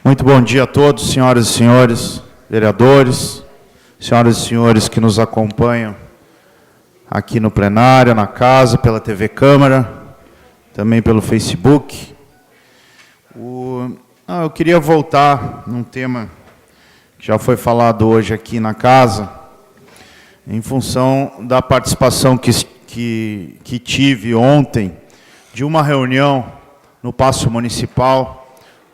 Muito bom dia a todos, senhoras e senhores, vereadores, senhoras e senhores que nos acompanham aqui no plenário, na casa, pela TV Câmara, também pelo Facebook. Eu queria voltar num tema que já foi falado hoje aqui na casa, em função da participação que tive ontem de uma reunião no Paço Municipal,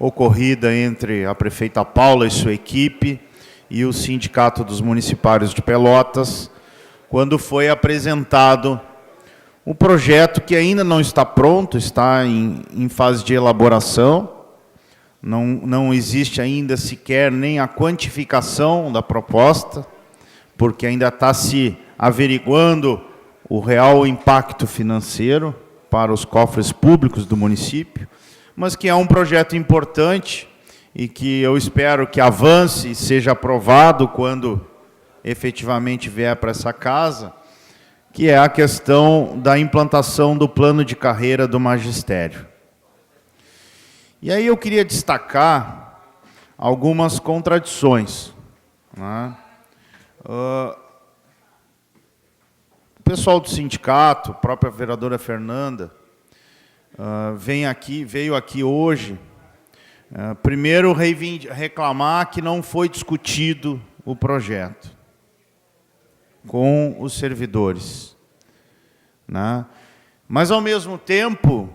ocorrida entre a prefeita Paula e sua equipe e o Sindicato dos Municipários de Pelotas, quando foi apresentado um projeto que ainda não está pronto, está em fase de elaboração, não existe ainda sequer nem a quantificação da proposta, porque ainda está se averiguando o real impacto financeiro para os cofres públicos do município, mas que é um projeto importante e que eu espero que avance e seja aprovado quando efetivamente vier para essa casa, que é a questão da implantação do plano de carreira do magistério. E aí eu queria destacar algumas contradições, né? O pessoal do sindicato, a própria vereadora Fernanda, veio aqui hoje, primeiro reclamar que não foi discutido o projeto com os servidores, né? Mas, ao mesmo tempo,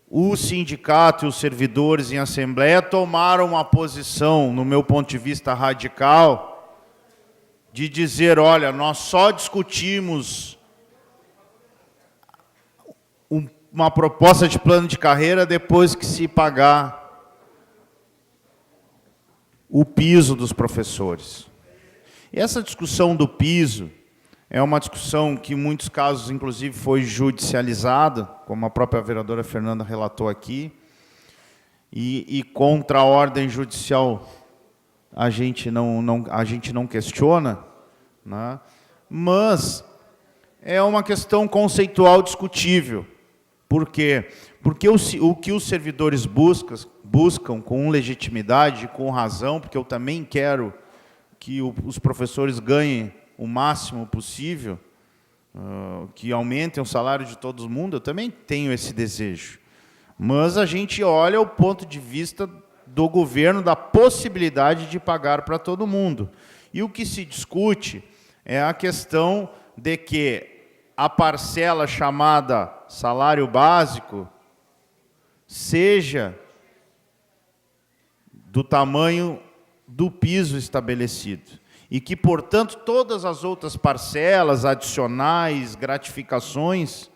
o sindicato e os servidores em assembleia tomaram uma posição, no meu ponto de vista radical, de dizer, olha, nós só discutimos uma proposta de plano de carreira depois que se pagar o piso dos professores. E essa discussão do piso é uma discussão que, em muitos casos, inclusive, foi judicializada, como a própria vereadora Fernanda relatou aqui, e contra a ordem judicial a gente não questiona, né? Mas é uma questão conceitual discutível. Por quê? Porque o que os servidores buscam com legitimidade, com razão, porque eu também quero que os professores ganhem o máximo possível, que aumentem o salário de todo mundo, eu também tenho esse desejo. Mas a gente olha o ponto de vista do governo, da possibilidade de pagar para todo mundo. E o que se discute é a questão de que a parcela chamada salário básico seja do tamanho do piso estabelecido. E que, portanto, todas as outras parcelas, adicionais, gratificações,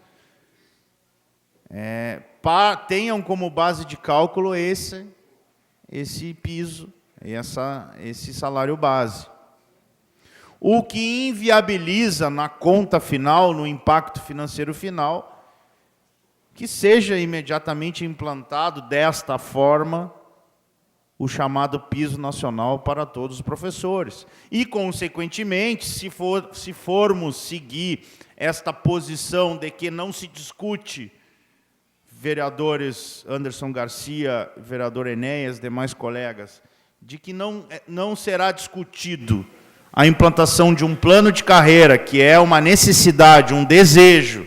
tenham como base de cálculo esse piso, esse salário base. O que inviabiliza na conta final, no impacto financeiro final, que seja imediatamente implantado desta forma o chamado piso nacional para todos os professores. E, consequentemente, se formos seguir esta posição de que não se discute, vereadores Anderson Garcia, vereador Enéas, demais colegas, de que não será discutido a implantação de um plano de carreira, que é uma necessidade, um desejo,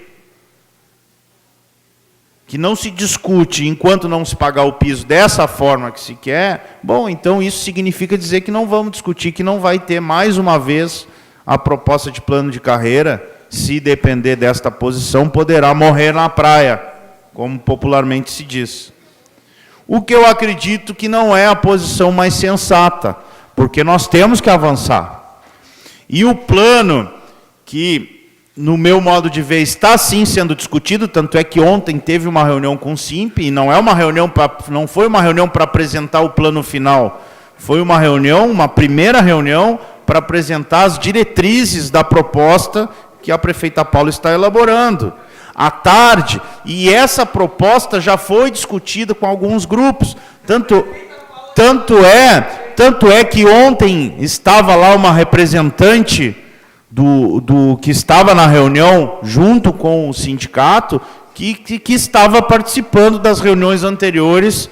que não se discute enquanto não se pagar o piso dessa forma que se quer, bom, então isso significa dizer que não vamos discutir, que não vai ter mais uma vez a proposta de plano de carreira, se depender desta posição, poderá morrer na praia, como popularmente se diz. O que eu acredito que não é a posição mais sensata, porque nós temos que avançar. E o plano que, no meu modo de ver, está sim sendo discutido, tanto é que ontem teve uma reunião com o SIMP, e não foi uma reunião para apresentar o plano final, foi uma primeira reunião para apresentar as diretrizes da proposta que a prefeita Paula está elaborando. À tarde, e essa proposta já foi discutida com alguns grupos, tanto é que ontem estava lá uma representante que estava na reunião junto com o sindicato, que estava participando das reuniões anteriores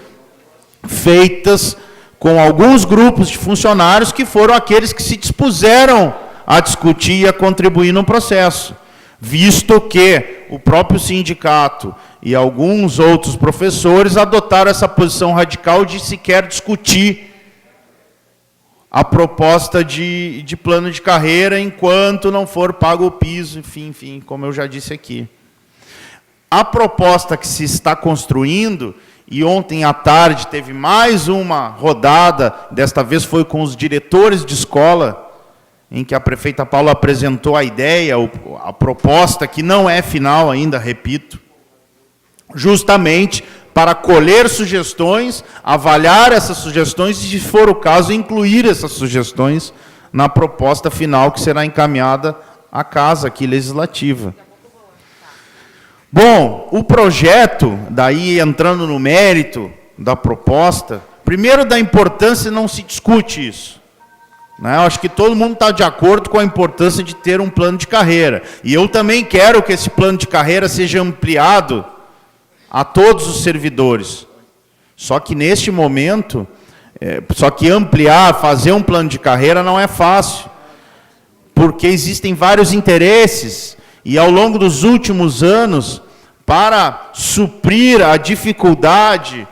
feitas com alguns grupos de funcionários que foram aqueles que se dispuseram a discutir e a contribuir no processo, visto que o próprio sindicato e alguns outros professores adotaram essa posição radical de sequer discutir a proposta de plano de carreira enquanto não for pago o piso, enfim, como eu já disse aqui. A proposta que se está construindo, e ontem à tarde teve mais uma rodada, desta vez foi com os diretores de escola, em que a prefeita Paula apresentou a ideia, a proposta, que não é final ainda, repito, justamente para colher sugestões, avaliar essas sugestões e, se for o caso, incluir essas sugestões na proposta final que será encaminhada à Casa aqui legislativa. Bom, o projeto, daí entrando no mérito da proposta, primeiro da importância, não se discute isso. Eu acho que todo mundo está de acordo com a importância de ter um plano de carreira. E eu também quero que esse plano de carreira seja ampliado a todos os servidores. Só que neste momento, ampliar, fazer um plano de carreira não é fácil, porque existem vários interesses, e ao longo dos últimos anos, para suprir a dificuldade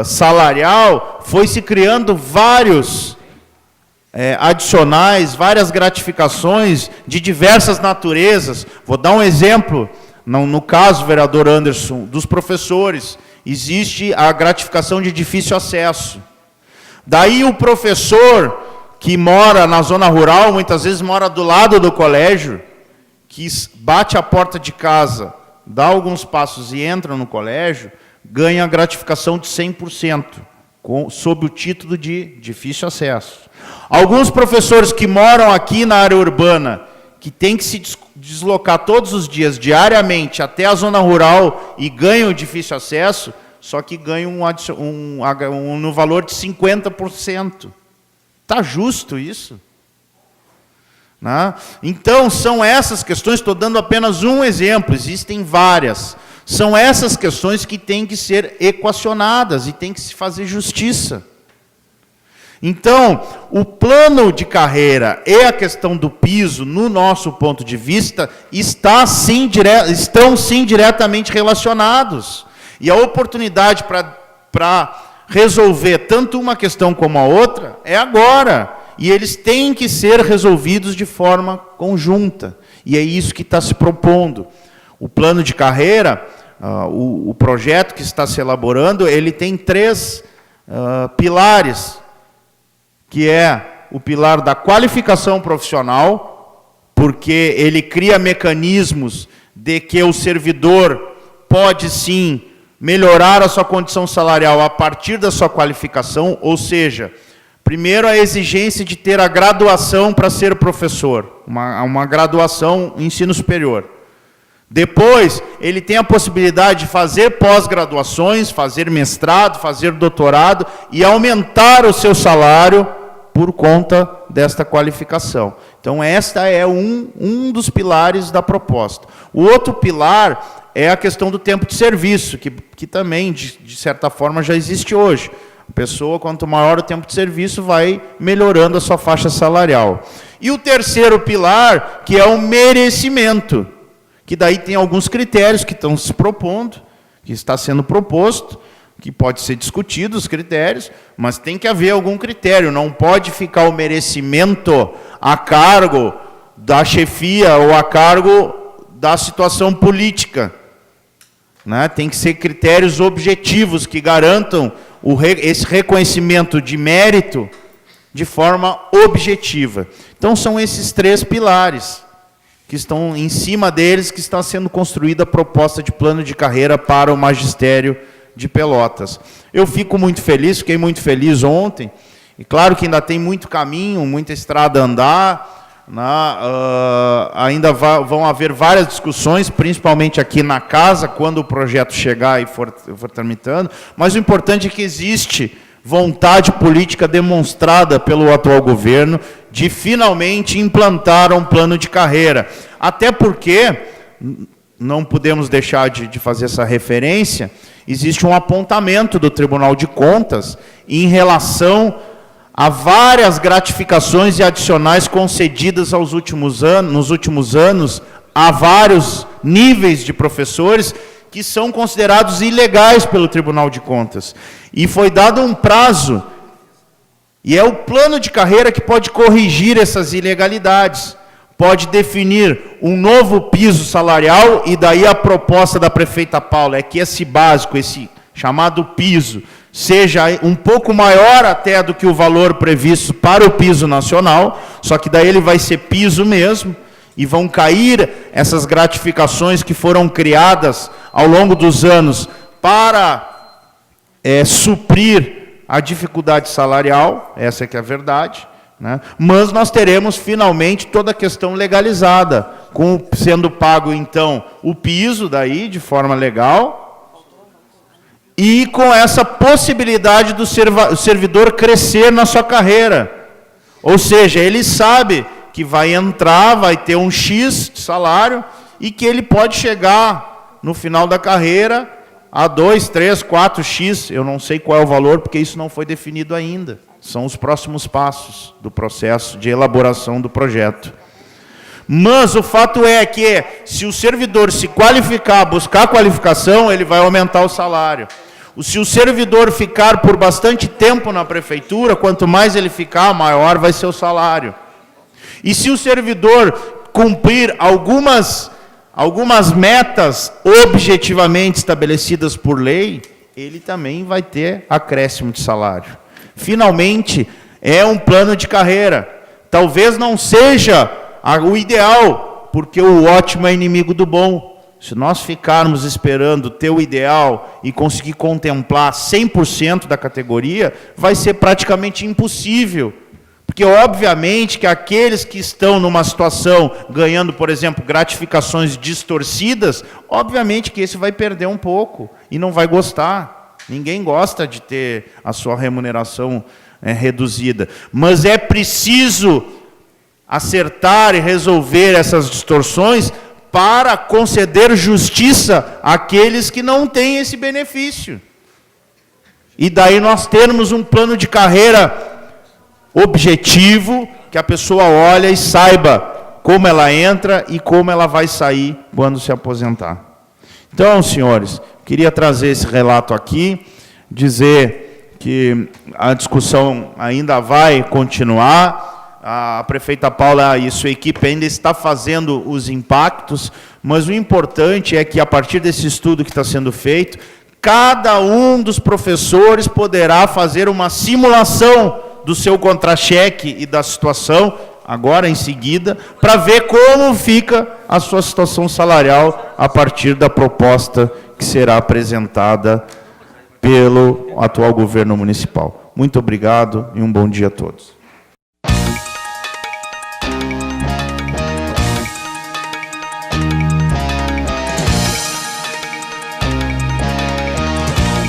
salarial, foi se criando vários adicionais, várias gratificações de diversas naturezas. Vou dar um exemplo. No caso, vereador Anderson, dos professores, existe a gratificação de difícil acesso. Daí o professor que mora na zona rural, muitas vezes mora do lado do colégio, que bate a porta de casa, dá alguns passos e entra no colégio, ganha a gratificação de 100%, sob o título de difícil acesso. Alguns professores que moram aqui na área urbana, que têm que se deslocar todos os dias, diariamente, até a zona rural e ganham difícil acesso, só que ganham no valor de 50%. Está justo isso? Então, são essas questões, estou dando apenas um exemplo, existem várias. São essas questões que têm que ser equacionadas e tem que se fazer justiça. Então, o plano de carreira e a questão do piso, no nosso ponto de vista, estão sim diretamente relacionados. E a oportunidade para resolver tanto uma questão como a outra é agora. E eles têm que ser resolvidos de forma conjunta. E é isso que está se propondo. O plano de carreira, o projeto que está se elaborando, ele tem 3 pilares, que é o pilar da qualificação profissional, porque ele cria mecanismos de que o servidor pode, sim, melhorar a sua condição salarial a partir da sua qualificação, ou seja, primeiro a exigência de ter a graduação para ser professor, uma graduação em ensino superior. Depois, ele tem a possibilidade de fazer pós-graduações, fazer mestrado, fazer doutorado e aumentar o seu salário por conta desta qualificação. Então, esta é um dos pilares da proposta. O outro pilar é a questão do tempo de serviço, que também, de certa forma, já existe hoje. A pessoa, quanto maior o tempo de serviço, vai melhorando a sua faixa salarial. E o terceiro pilar, que é o merecimento, que daí tem alguns critérios que estão se propondo, que está sendo proposto, que pode ser discutido os critérios, mas tem que haver algum critério, não pode ficar o merecimento a cargo da chefia ou a cargo da situação política. Tem que ser critérios objetivos que garantam esse reconhecimento de mérito de forma objetiva. Então, são esses 3 pilares que estão em cima deles, que está sendo construída a proposta de plano de carreira para o magistério de Pelotas. Eu fiquei muito feliz ontem, e claro que ainda tem muito caminho, muita estrada a andar, ainda vão haver várias discussões, principalmente aqui na casa, quando o projeto chegar e for tramitando, mas o importante é que existe vontade política demonstrada pelo atual governo de finalmente implantar um plano de carreira. Até porque, não podemos deixar de fazer essa referência, existe um apontamento do Tribunal de Contas em relação a várias gratificações e adicionais concedidas nos últimos anos a vários níveis de professores que são considerados ilegais pelo Tribunal de Contas. E foi dado um prazo, e é o plano de carreira que pode corrigir essas ilegalidades, pode definir um novo piso salarial, e daí a proposta da prefeita Paula é que esse básico, esse chamado piso, seja um pouco maior até do que o valor previsto para o piso nacional, só que daí ele vai ser piso mesmo, e vão cair essas gratificações que foram criadas ao longo dos anos para suprir a dificuldade salarial, essa é que é a verdade, né? Mas nós teremos finalmente toda a questão legalizada, sendo pago então o piso daí de forma legal, e com essa possibilidade do servidor crescer na sua carreira. Ou seja, ele sabe que vai entrar, vai ter um X de salário, e que ele pode chegar no final da carreira a 2, 3, 4x, eu não sei qual é o valor, porque isso não foi definido ainda. São os próximos passos do processo de elaboração do projeto. Mas o fato é que, se o servidor se qualificar, buscar qualificação, ele vai aumentar o salário. Se o servidor ficar por bastante tempo na prefeitura, quanto mais ele ficar, maior vai ser o salário. E se o servidor cumprir algumas metas objetivamente estabelecidas por lei, ele também vai ter acréscimo de salário. Finalmente, é um plano de carreira. Talvez não seja o ideal, porque o ótimo é inimigo do bom. Se nós ficarmos esperando ter o ideal e conseguir contemplar 100% da categoria, vai ser praticamente impossível. Porque, obviamente, que aqueles que estão numa situação ganhando, por exemplo, gratificações distorcidas, obviamente que esse vai perder um pouco e não vai gostar. Ninguém gosta de ter a sua remuneração reduzida. Mas é preciso acertar e resolver essas distorções para conceder justiça àqueles que não têm esse benefício. E daí nós termos um plano de carreira objetivo, que a pessoa olha e saiba como ela entra e como ela vai sair quando se aposentar. Então, senhores, queria trazer esse relato aqui, dizer que a discussão ainda vai continuar, a prefeita Paula e sua equipe ainda está fazendo os impactos, mas o importante é que, a partir desse estudo que está sendo feito, cada um dos professores poderá fazer uma simulação do seu contra-cheque e da situação, agora em seguida, para ver como fica a sua situação salarial a partir da proposta que será apresentada pelo atual governo municipal. Muito obrigado e um bom dia a todos.